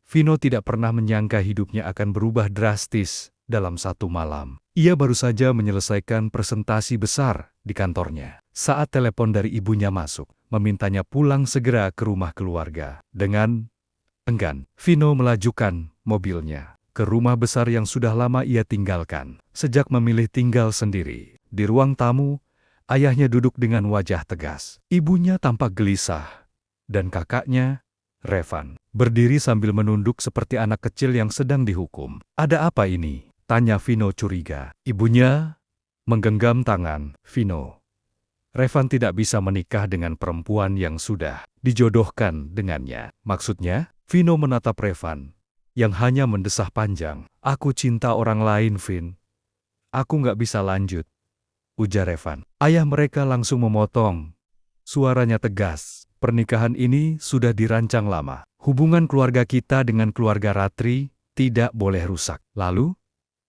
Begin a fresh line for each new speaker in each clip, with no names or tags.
Vino tidak pernah menyangka hidupnya akan berubah drastis dalam satu malam. Ia baru saja menyelesaikan presentasi besar di kantornya saat telepon dari ibunya masuk, memintanya pulang segera ke rumah keluarga. Dengan enggan, Vino melajukan mobilnya ke rumah besar yang sudah lama ia tinggalkan sejak memilih tinggal sendiri. Di ruang tamu, ayahnya duduk dengan wajah tegas. Ibunya tampak gelisah, dan kakaknya, Revan, berdiri sambil menunduk seperti anak kecil yang sedang dihukum. "Ada apa ini?" tanya Vino curiga. Ibunya menggenggam tangan Vino. Revan tidak bisa menikah dengan perempuan yang sudah dijodohkan dengannya. Maksudnya, Vino menatap Revan, yang hanya mendesah panjang. "Aku cinta orang lain, Vin. Aku nggak bisa lanjut," ujar Revan. Ayah mereka langsung memotong. Suaranya tegas. "Pernikahan ini sudah dirancang lama. Hubungan keluarga kita dengan keluarga Ratri tidak boleh rusak. Lalu,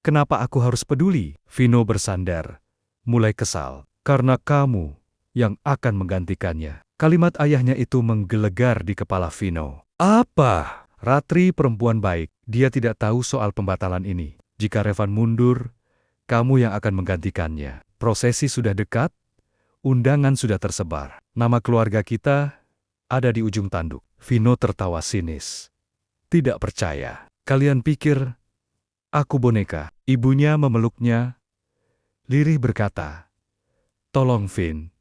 kenapa aku harus peduli?" Vino bersandar, mulai kesal. "Karena kamu yang akan menggantikannya." Kalimat ayahnya itu menggelegar di kepala Vino. "Apa? Ratri perempuan baik. Dia tidak tahu soal pembatalan ini. Jika Revan mundur, kamu yang akan menggantikannya. Prosesi sudah dekat, undangan sudah tersebar. Nama keluarga kita ada di ujung tanduk." Vino tertawa sinis. "Tidak percaya. Kalian pikir aku boneka?" Ibunya memeluknya, lirih berkata, "Tolong, Vin.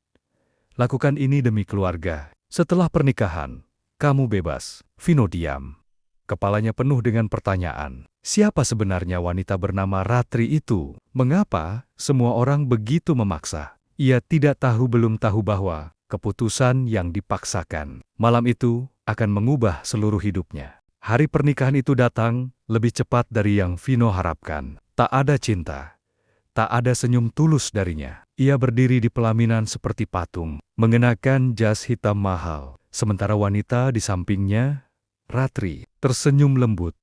Lakukan ini demi keluarga. Setelah pernikahan, kamu bebas." Vino diam. Kepalanya penuh dengan pertanyaan. Siapa sebenarnya wanita bernama Ratri itu? Mengapa semua orang begitu memaksa? Ia belum tahu bahwa keputusan yang dipaksakan malam itu akan mengubah seluruh hidupnya. Hari pernikahan itu datang lebih cepat dari yang Vino harapkan. Tak ada cinta, tak ada senyum tulus darinya. Ia berdiri di pelaminan seperti patung, mengenakan jas hitam mahal. Sementara wanita di sampingnya, Ratri, tersenyum lembut.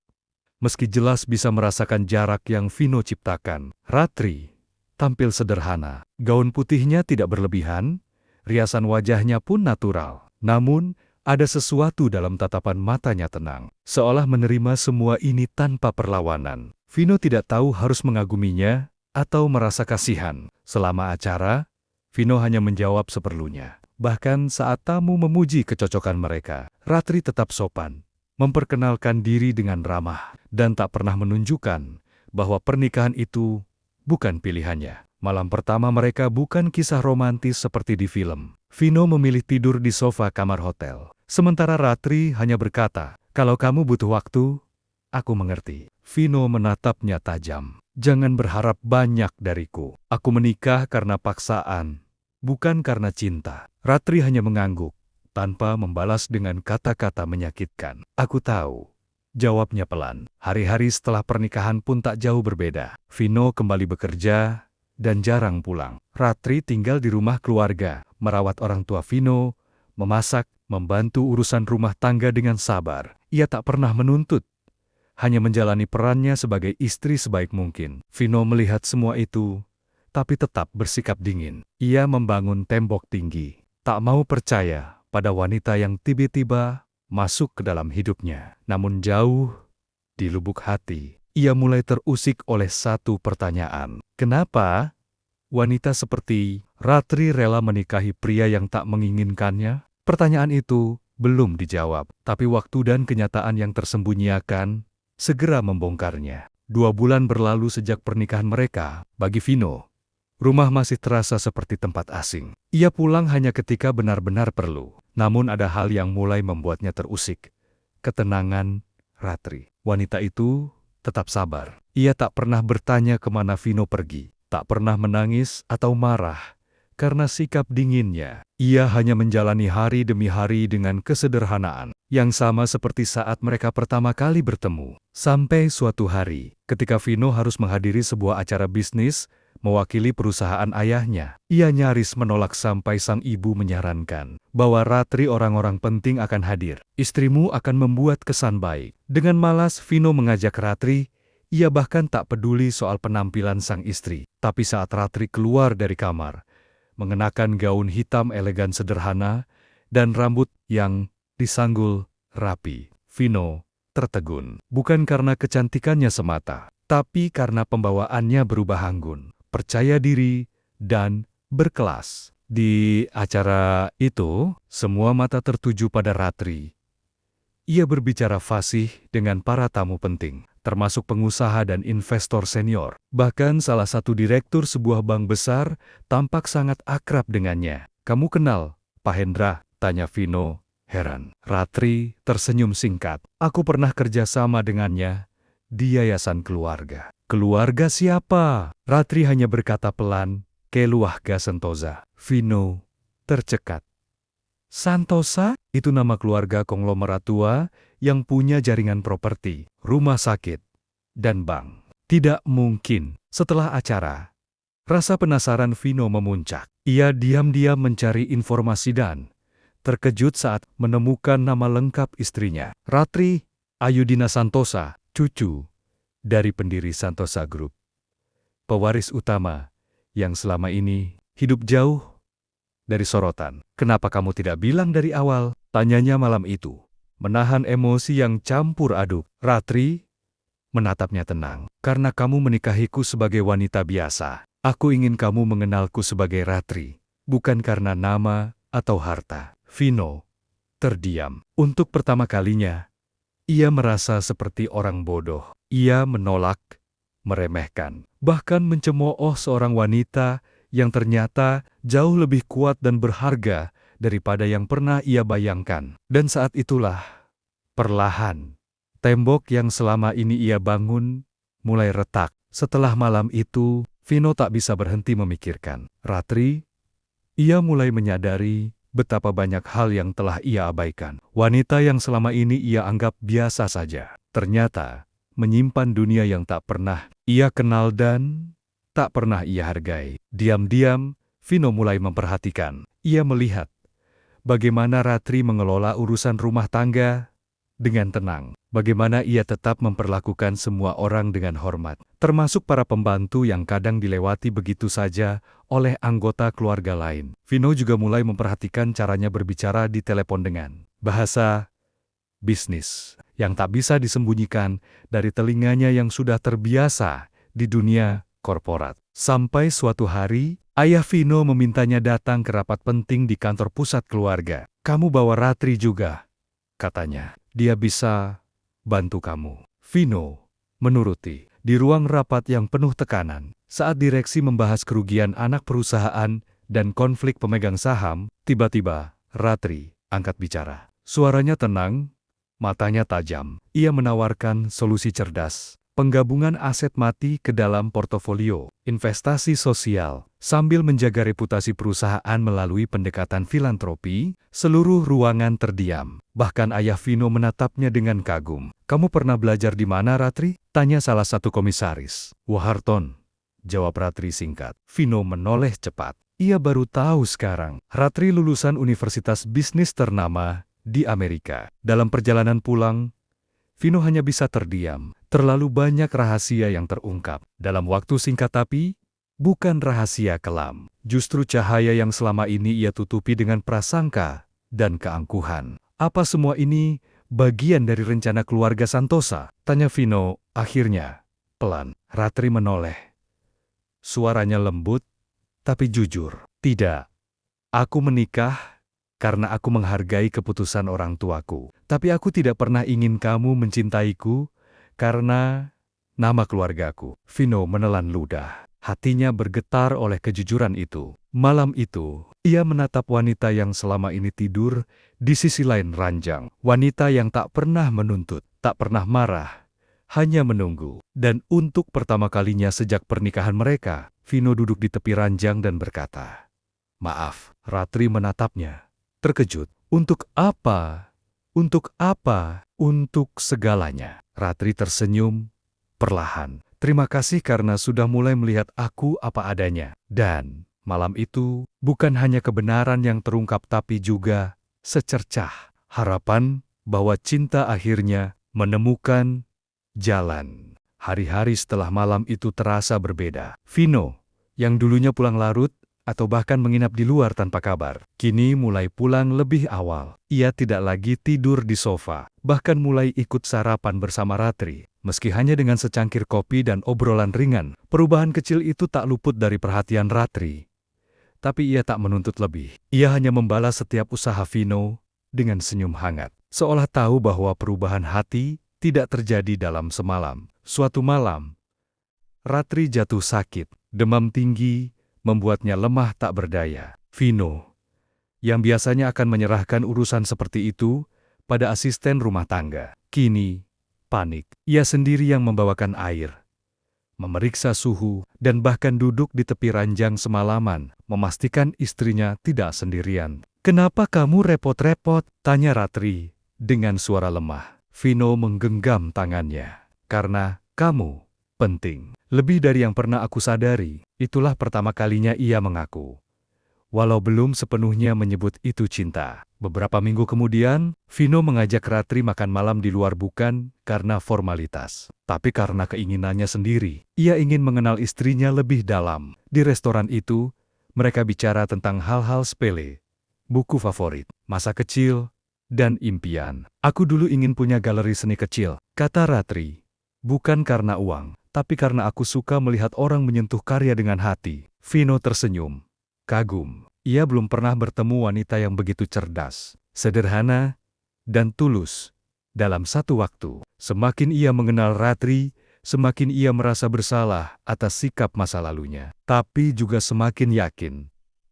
Meski jelas bisa merasakan jarak yang Vino ciptakan, Ratri tampil sederhana. Gaun putihnya tidak berlebihan, riasan wajahnya pun natural. Namun, ada sesuatu dalam tatapan matanya tenang, seolah menerima semua ini tanpa perlawanan. Vino tidak tahu harus mengaguminya atau merasa kasihan. Selama acara, Vino hanya menjawab seperlunya. Bahkan saat tamu memuji kecocokan mereka, Ratri tetap sopan, memperkenalkan diri dengan ramah, dan tak pernah menunjukkan bahwa pernikahan itu bukan pilihannya. Malam pertama mereka bukan kisah romantis seperti di film. Vino memilih tidur di sofa kamar hotel. Sementara Ratri hanya berkata, "Kalau kamu butuh waktu, aku mengerti." Vino menatapnya tajam. "Jangan berharap banyak dariku. Aku menikah karena paksaan, bukan karena cinta." Ratri hanya mengangguk, tanpa membalas dengan kata-kata menyakitkan. "Aku tahu," jawabnya pelan. Hari-hari setelah pernikahan pun tak jauh berbeda. Vino kembali bekerja dan jarang pulang. Ratri tinggal di rumah keluarga, merawat orang tua Vino, memasak, membantu urusan rumah tangga dengan sabar. Ia tak pernah menuntut, hanya menjalani perannya sebagai istri sebaik mungkin. Vino melihat semua itu, tapi tetap bersikap dingin. Ia membangun tembok tinggi, tak mau percaya pada wanita yang tiba-tiba masuk ke dalam hidupnya. Namun jauh di lubuk hati, ia mulai terusik oleh satu pertanyaan. Kenapa wanita seperti Ratri rela menikahi pria yang tak menginginkannya? Pertanyaan itu belum dijawab, tapi waktu dan kenyataan yang tersembunyikan segera membongkarnya. 2 bulan berlalu sejak pernikahan mereka. Bagi Vino, rumah masih terasa seperti tempat asing. Ia pulang hanya ketika benar-benar perlu. Namun ada hal yang mulai membuatnya terusik. Ketenangan Ratri. Wanita itu tetap sabar. Ia tak pernah bertanya kemana Vino pergi. Tak pernah menangis atau marah karena sikap dinginnya. Ia hanya menjalani hari demi hari dengan kesederhanaan, yang sama seperti saat mereka pertama kali bertemu. Sampai suatu hari, ketika Vino harus menghadiri sebuah acara bisnis, mewakili perusahaan ayahnya. Ia nyaris menolak sampai sang ibu menyarankan bahwa Ratri orang-orang penting akan hadir. "Istrimu akan membuat kesan baik." Dengan malas Vino mengajak Ratri. Ia bahkan tak peduli soal penampilan sang istri. Tapi saat Ratri keluar dari kamar, mengenakan gaun hitam elegan sederhana dan rambut yang disanggul rapi, Vino tertegun. Bukan karena kecantikannya semata, tapi karena pembawaannya berubah anggun, percaya diri, dan berkelas. Di acara itu, semua mata tertuju pada Ratri. Ia berbicara fasih dengan para tamu penting, termasuk pengusaha dan investor senior. Bahkan salah satu direktur sebuah bank besar tampak sangat akrab dengannya. "Kamu kenal Pak Hendra?" tanya Vino, heran. Ratri tersenyum singkat. "Aku pernah kerja sama dengannya di Yayasan Keluarga." "Keluarga siapa?" Ratri hanya berkata pelan, "Keluarga Sentosa." Vino tercekat. Santosa? Itu nama keluarga konglomerat tua yang punya jaringan properti, rumah sakit, dan bank. Tidak mungkin. Setelah acara, rasa penasaran Vino memuncak. Ia diam-diam mencari informasi dan terkejut saat menemukan nama lengkap istrinya. Ratri Ayudina Santosa, cucu dari pendiri Santosa Group. Pewaris utama yang selama ini hidup jauh dari sorotan. "Kenapa kamu tidak bilang dari awal?" tanyanya malam itu. Menahan emosi yang campur aduk, Ratri menatapnya tenang. "Karena kamu menikahiku sebagai wanita biasa. Aku ingin kamu mengenalku sebagai Ratri, bukan karena nama atau harta." Vino terdiam. Untuk pertama kalinya, ia merasa seperti orang bodoh. Ia menolak, meremehkan, bahkan mencemooh seorang wanita yang ternyata jauh lebih kuat dan berharga daripada yang pernah ia bayangkan. Dan saat itulah, perlahan, tembok yang selama ini ia bangun mulai retak. Setelah malam itu, Vino tak bisa berhenti memikirkan Ratri. Ia mulai menyadari betapa banyak hal yang telah ia abaikan. Wanita yang selama ini ia anggap biasa saja, ternyata menyimpan dunia yang tak pernah ia kenal dan tak pernah ia hargai. Diam-diam, Vino mulai memperhatikan. Ia melihat bagaimana Ratri mengelola urusan rumah tangga dengan tenang. Bagaimana ia tetap memperlakukan semua orang dengan hormat, termasuk para pembantu yang kadang dilewati begitu saja oleh anggota keluarga lain. Vino juga mulai memperhatikan caranya berbicara di telepon dengan bahasa bisnis yang tak bisa disembunyikan dari telinganya yang sudah terbiasa di dunia korporat. Sampai suatu hari, ayah Vino memintanya datang ke rapat penting di kantor pusat keluarga. "Kamu bawa Ratri juga," katanya. "Dia bisa bantu kamu." Vino menuruti. Di ruang rapat yang penuh tekanan, saat direksi membahas kerugian anak perusahaan dan konflik pemegang saham, tiba-tiba Ratri angkat bicara. Suaranya tenang, matanya tajam. Ia menawarkan solusi cerdas. Penggabungan aset mati ke dalam portofolio, investasi sosial, sambil menjaga reputasi perusahaan melalui pendekatan filantropi. Seluruh ruangan terdiam. Bahkan ayah Vino menatapnya dengan kagum. "Kamu pernah belajar di mana, Ratri?" tanya salah satu komisaris. "Wharton," jawab Ratri singkat. Vino menoleh cepat. Ia baru tahu sekarang, Ratri lulusan universitas bisnis ternama di Amerika. Dalam perjalanan pulang, Vino hanya bisa terdiam. Terlalu banyak rahasia yang terungkap. Dalam waktu singkat tapi, bukan rahasia kelam. Justru cahaya yang selama ini ia tutupi dengan prasangka dan keangkuhan. "Apa semua ini bagian dari rencana keluarga Santosa?" tanya Vino akhirnya. Pelan, Ratri menoleh. Suaranya lembut, tapi jujur. "Tidak. Aku menikah karena aku menghargai keputusan orang tuaku. Tapi aku tidak pernah ingin kamu mencintaiku karena nama keluargaku." Vino menelan ludah. Hatinya bergetar oleh kejujuran itu. Malam itu, ia menatap wanita yang selama ini tidur di sisi lain ranjang. Wanita yang tak pernah menuntut, tak pernah marah, hanya menunggu. Dan untuk pertama kalinya sejak pernikahan mereka, Vino duduk di tepi ranjang dan berkata, "Maaf." Ratri menatapnya, terkejut. "Untuk apa? Untuk apa? Untuk segalanya." Ratri tersenyum perlahan. "Terima kasih karena sudah mulai melihat aku apa adanya." Dan malam itu bukan hanya kebenaran yang terungkap tapi juga secercah harapan bahwa cinta akhirnya menemukan jalan. Hari-hari setelah malam itu terasa berbeda. Vino, yang dulunya pulang larut, atau bahkan menginap di luar tanpa kabar. Kini mulai pulang lebih awal. Ia tidak lagi tidur di sofa, bahkan mulai ikut sarapan bersama Ratri. Meski hanya dengan secangkir kopi dan obrolan ringan, perubahan kecil itu tak luput dari perhatian Ratri. Tapi ia tak menuntut lebih. Ia hanya membalas setiap usaha Vino dengan senyum hangat, seolah tahu bahwa perubahan hati tidak terjadi dalam semalam. Suatu malam, Ratri jatuh sakit. Demam tinggi membuatnya lemah tak berdaya. Vino, yang biasanya akan menyerahkan urusan seperti itu pada asisten rumah tangga, kini panik. Ia sendiri yang membawakan air, memeriksa suhu, dan bahkan duduk di tepi ranjang semalaman, memastikan istrinya tidak sendirian. "Kenapa kamu repot-repot?" tanya Ratri dengan suara lemah. Vino menggenggam tangannya. "Karena kamu penting. Lebih dari yang pernah aku sadari." Itulah pertama kalinya ia mengaku, walau belum sepenuhnya menyebut itu cinta. Beberapa minggu kemudian, Vino mengajak Ratri makan malam di luar bukan karena formalitas, tapi karena keinginannya sendiri. Ia ingin mengenal istrinya lebih dalam. Di restoran itu, mereka bicara tentang hal-hal sepele, buku favorit, masa kecil, dan impian. "Aku dulu ingin punya galeri seni kecil," kata Ratri. "Bukan karena uang, tapi karena aku suka melihat orang menyentuh karya dengan hati." Vino tersenyum, kagum. Ia belum pernah bertemu wanita yang begitu cerdas, sederhana, dan tulus. Dalam satu waktu, semakin ia mengenal Ratri, semakin ia merasa bersalah atas sikap masa lalunya. Tapi juga semakin yakin,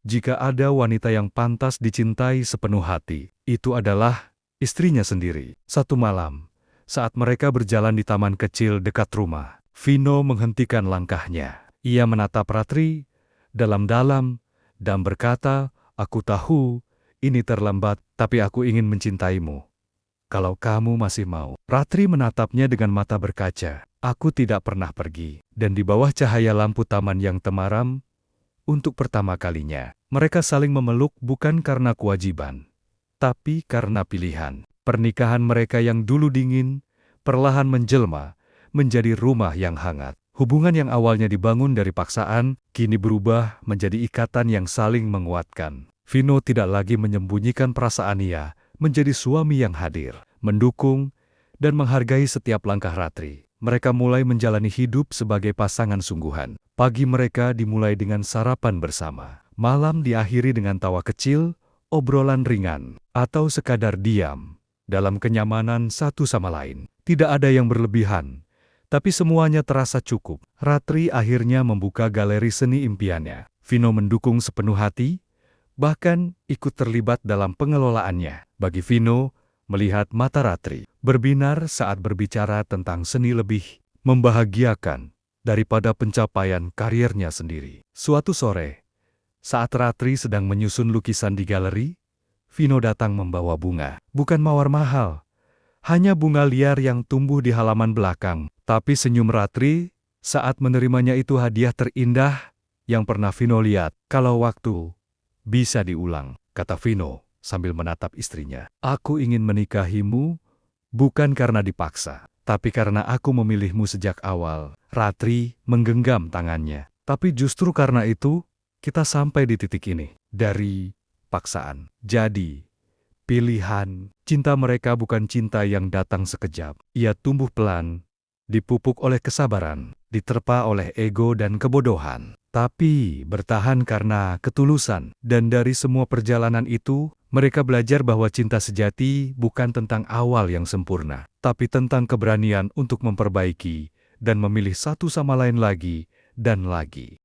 jika ada wanita yang pantas dicintai sepenuh hati, itu adalah istrinya sendiri. Satu malam, saat mereka berjalan di taman kecil dekat rumah, Vino menghentikan langkahnya. Ia menatap Ratri dalam-dalam dan berkata, "Aku tahu ini terlambat, tapi aku ingin mencintaimu. Kalau kamu masih mau." Ratri menatapnya dengan mata berkaca. "Aku tidak pernah pergi." Dan di bawah cahaya lampu taman yang temaram, untuk pertama kalinya, mereka saling memeluk bukan karena kewajiban, tapi karena pilihan. Pernikahan mereka yang dulu dingin, perlahan menjelma menjadi rumah yang hangat. Hubungan yang awalnya dibangun dari paksaan, kini berubah menjadi ikatan yang saling menguatkan. Vino tidak lagi menyembunyikan perasaan ia, menjadi suami yang hadir, mendukung, dan menghargai setiap langkah Ratri. Mereka mulai menjalani hidup sebagai pasangan sungguhan. Pagi mereka dimulai dengan sarapan bersama. Malam diakhiri dengan tawa kecil, obrolan ringan, atau sekadar diam dalam kenyamanan satu sama lain. Tidak ada yang berlebihan, tapi semuanya terasa cukup. Ratri akhirnya membuka galeri seni impiannya. Vino mendukung sepenuh hati, bahkan ikut terlibat dalam pengelolaannya. Bagi Vino, melihat mata Ratri berbinar saat berbicara tentang seni lebih membahagiakan daripada pencapaian karirnya sendiri. Suatu sore, saat Ratri sedang menyusun lukisan di galeri, Vino datang membawa bunga. Bukan mawar mahal, hanya bunga liar yang tumbuh di halaman belakang. Tapi senyum Ratri saat menerimanya itu hadiah terindah yang pernah Vino lihat. "Kalau waktu bisa diulang," kata Vino sambil menatap istrinya, "aku ingin menikahimu bukan karena dipaksa, tapi karena aku memilihmu sejak awal." Ratri menggenggam tangannya. "Tapi justru karena itu, kita sampai di titik ini. Dari paksaan jadi pilihan." Cinta mereka bukan cinta yang datang sekejap. Ia tumbuh pelan, dipupuk oleh kesabaran, diterpa oleh ego dan kebodohan, tapi bertahan karena ketulusan. Dan dari semua perjalanan itu, mereka belajar bahwa cinta sejati bukan tentang awal yang sempurna, tapi tentang keberanian untuk memperbaiki dan memilih satu sama lain lagi dan lagi.